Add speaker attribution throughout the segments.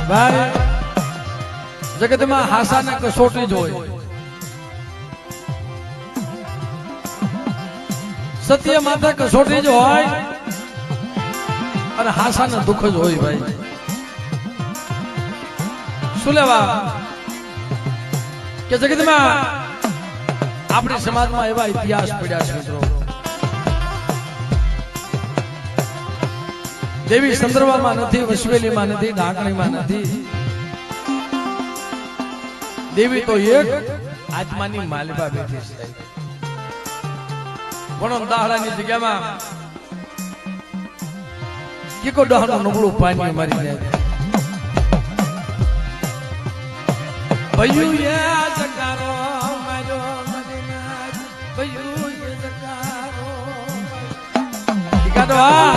Speaker 1: ભાઈ જગતમાં હાસાને કસોટી જ હોય, સત્ય માથે કસોટી જ હોય અને હાસાને દુઃખ જ હોય ભાઈ. શું લેવા કે જગતમાં આપણી સમાજમાં એવા ઇતિહાસ પડ્યા છે મિત્રો. દેવી સંદર્ભમાં નથી, વસવેલીમાં નથી, ઢાંકણીમાં નથી. દેવી તો એક આત્માની માલિકા બેઠી છે. ઘણો દાહડાની જગ્યામાં કીકો ડહાનું નબળું પાણી મારી જાય. ભયું એ જકારો માર્યો મદીના, ભયું એ જકારો કીકાડો આ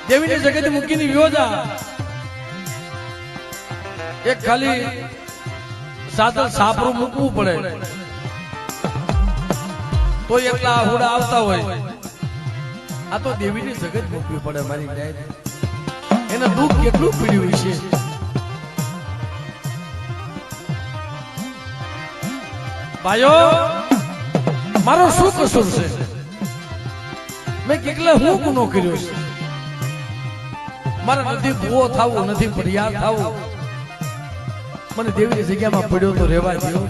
Speaker 1: દેવીની જગત મૂકીને વ્યોજા. એક ખાલી સાદલ સાપરું મૂકવું પડે તો એટલા આહુડા આવતા હોય. આ તો દેવીની જગત મૂકવી પડે મારી જાય. એને દુઃખ કેટલું પીડ્યું છે. ભાઈઓ મારો શું કસૂર છે? મેં કેટલા હું ગુનો કર્યો છે? મારે નથી ભૂવો થવું, નથી ફરિયાદ થવું. મને દેવીની જગ્યામાં પડ્યો તો રહેવા દો.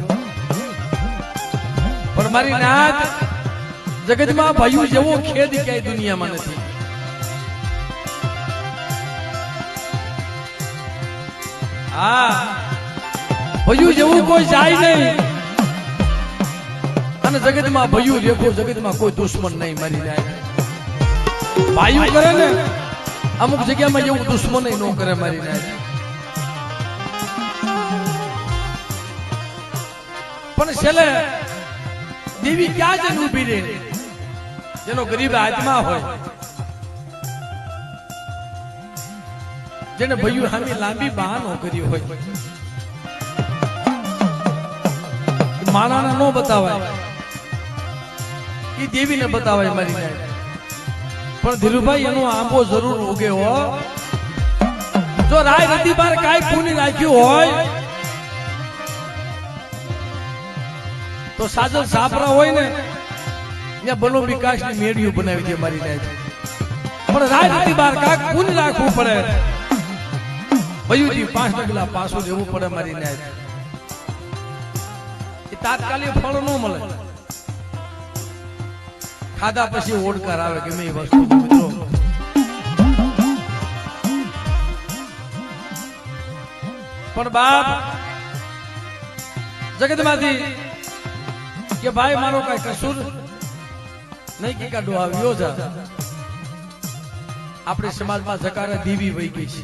Speaker 1: પણ મારી નાત જગતમાં ભાઈઓ જેવો ખેદ ક્યાંય દુનિયામાં નથી. હા ભાઈઓ જેવું કોઈ જાય નહીં. અને જગતમાં ભાઈઓ દેખો, જગતમાં કોઈ દુશ્મન નહીં મારી જાય. ભાઈઓ કરે ને અમુક જગ્યામાં એવું દુશ્મન ન કરે મારી નાય. પણ છેલ્લે દેવી ક્યાં જઈને ઉભી રહે? જેનો ગરીબ આત્મા હોય, જેને ભયું સામે લાંબી બહાનો કરી હોય, માણાને ન બતાવાય, એ દેવીને બતાવાય મારી નાય. પણ ધીરુભાઈ એનો આંબો જરૂર ઉગે હો. જો રાય રતી બાર કાંઈ પૂની રાખ્યું હોય તો સાજલ સાપરા હોય ને ત્યાં બનો વિકાસ ની મેળીઓ બનાવી દે મારી નાય. પણ રાય રતી બાર કાંઈક પૂની રાખવું પડે. ભયુજી 5 ડગલા પાછું લેવું પડે મારી નાય. એ તાત્કાલિક ફળ ન મળે. ખાધા પછી ઓડકાર આવે ગમે એ વસ્તુ. મિત્રો પણ બાપ જગતમાંથી કે ભાઈ મારો કઈ કસૂર નહીં કે કાઢો આવ્યો જા. આપણે સમાજમાં જકારે દેવી વહી ગઈ છે.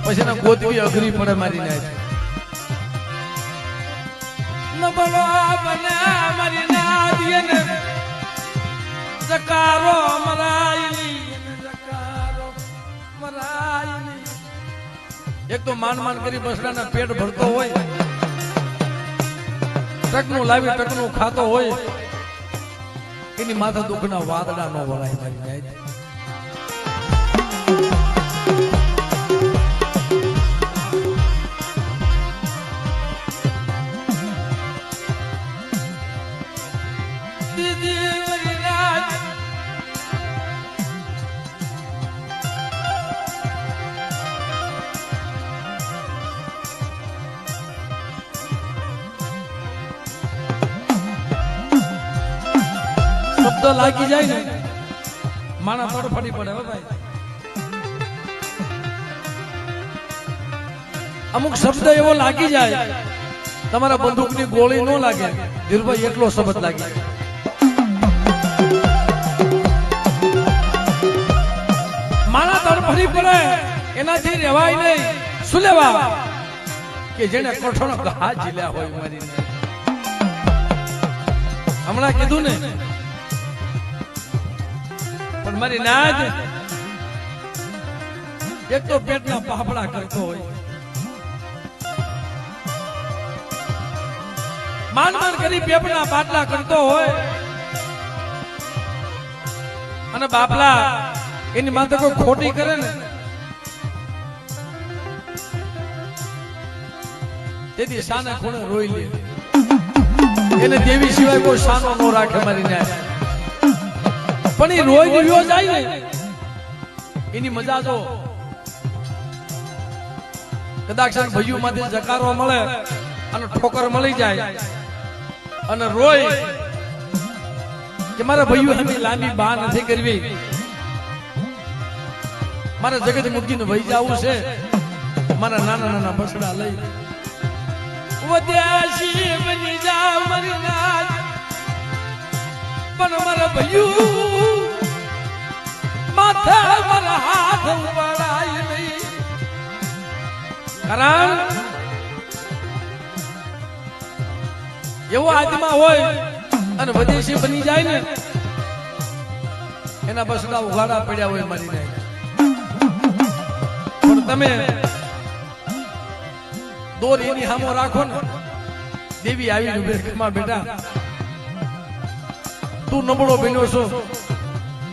Speaker 1: પછી એને ગોતવી અઘરી પડે મારી નાય. નબળો બને મારી નાય ને જકારો મરાયલી, જકારો મરાયલી. એક તો માન માન કરી બસડાના પેટ ભરતો હોય, ટકનું લાવી ટકનું ખાતો હોય, એની માથા દુઃખના વાદળા નો વળાય મારી જાય. શબ્દ લાગી જાય ને માણા તડફડી પડે. હો ભાઈ અમુક શબ્દ એવો લાગી જાય, તમારા બંદૂકની ગોળી ન લાગે, ધીરુભાઈ એટલો શબ્દ લાગી. માણા તડફડી પડે એનાથી રહેવાય નહીં. શું લેવા કે જેને કઠોળ ઘા ઝીલ્યા હોય મારી. હમણાં કીધું ને પણ મારી નાજ એક તો પેટના પાપડા કરતો હોય, માન માન કરી પેપના બાટલા કરતો હોય, અને બાપલા એની માથે કોઈ ખોટી કરે ને તેથી સાના ખૂણે રોઈ લે એને દેવી સિવાય કોઈ સાનો ન રાખે મારી ન્યાય પણ એ રોઈ રહ્યો જાય ને એની મજા જો કદાચ ભૈયું માંથી જકારો મળે અને ઠોકર મળી જાય અને રોય કે મારા ભૈયું હમી લાંબી બા નથી કરવી મારે જગત મૂકીને વહી જવું છે મારા નાના નાના બસડા લઈ વદ્યાશી બની જા મારી નાથ પણ મારા ભૈયું માથા મારા હાથ ઉપાડાય નહીં કારણ એવો આત્મા હોય અને વદેશી બની જાય ને એના બસડા ઉઘાડા પડ્યા હોય મારી નાય પણ તમે દોર એની સામો રાખો ને દેવી આવી ઉભે ખમા બેટા તું નબળો બન્યો છો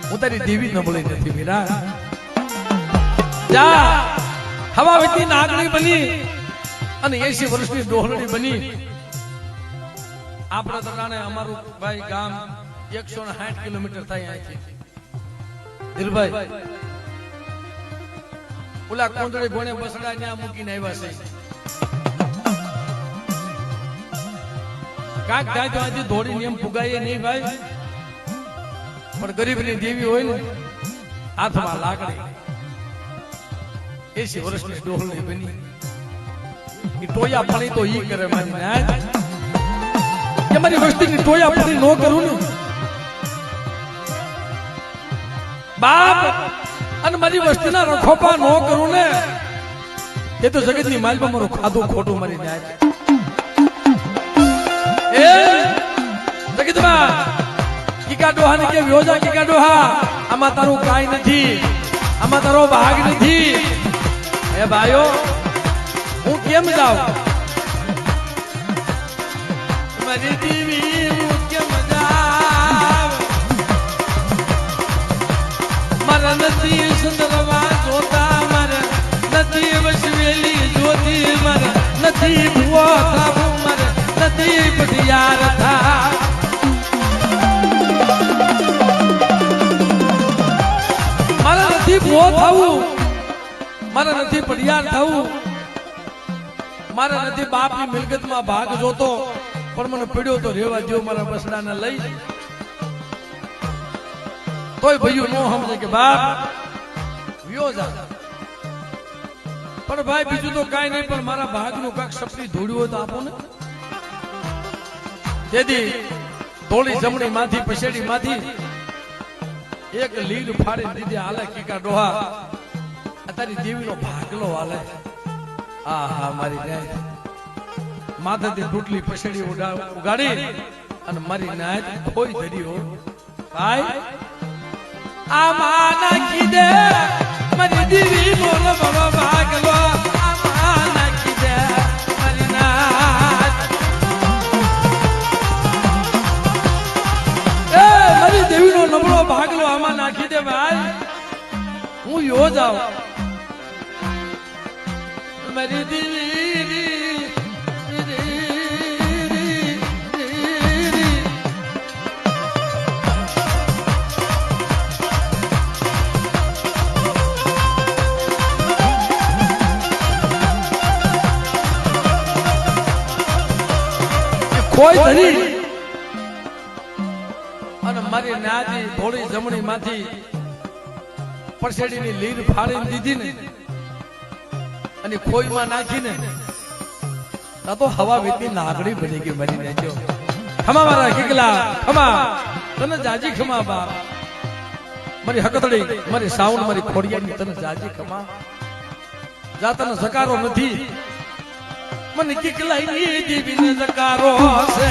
Speaker 1: હું તારી દેવી નબળી નથી બેટા જા હવા વેતી નાગણી બની અને 80 વર્ષની ડોહલડી બની આપણા તરાણે અમારું ભાઈ ગામ 160 કિલોમીટર થાય અહીંથી દિલભાઈ ઓલા કોંદડે ગોણે બસડા ત્યાં મૂકીને આવ્યા છે કાક થાય તો આજે દોડીને એમ પુગાઈએ નહીં ભાઈ પણ ગરીબની દેવી હોય ને હાથમાં લાકડી 80 વર્ષની ડોહલડી બની એ ટોયા પડી તો ઈ કરે મારી નાથ કે મારી વસ્તીની ટોયા પડી નો કરું ને બાપ અને મારી વસ્તીના રખોપા નો કરું ને એ તો જગતની માલમાં મારું ખાધું ખોટું મારી નાથ એ જગતમાં કીકા ડોહા ને કે વ્યોજા કીકા ડોહા આમાં તારું કાઈ નથી આમાં તારો ભાગ નથી એ ભાઈઓ હું કેમ જાઉં મારી દેવી હું કેમ જાઉં મારા નથી સુંદરવા જોતા મારા નથી વસવેલી જોતી મારા નથી ભૂવો થાવું મારા નથી પઢિયાર થા મારા નથી ભૂવો થાવું મારા નથી પઢિયાર થવું મારા નથી બાપની મિલકતમાં ભાગ જોતો પણ મને પડ્યો તો રેવા દો મારા બસડાને લઈ તોય ભઈયું નો સમજે કે બાપ વ્યો જા પણ ભાઈ બીજું તો કાઈ નહીં પણ મારા ભાગનું કાક સપની ધોડ્યું હોય તો આપો ને તેથી ધોળી જમણી માંથી પછેડી માંથી એક લીડ ફાડી દીધી હાલે કીકા ડોહા તારી દેવીનો ભાગલો હાલે આહા મારી નાથ માથેથી તૂટલી પછેડી ઉગાડી અને મારી નાથ ખોઈ ધર્યો ભાઈ આમાં નાખી દે મારી દેવી બોલો બાબા ભાગલો આમાં નાખી દે મારી નાથ એ મારી દેવીનો નબળો ભાગલો આમાં નાખી દે ભાઈ હું યો જાઉં મારી દેવી કોઈ ધરી અને મારી નાથી થોડી જમણી માંથી પરસેડીની લીર ફાડીને દીધી ને અને ખોઈમાં નાખીને તો હવા વેતી નાગડી બની ગઈ મરી નાખ્યો ખમા મારા કિકલા ખમા તને જાજી ખમા બાપ મારી હકતડી મારી સાઉન્ડ મારી ખોડિયાની તને જાજી ખમા જા તને જકારો નથી મને કિકલાઈ ની દેવીને જકારો છે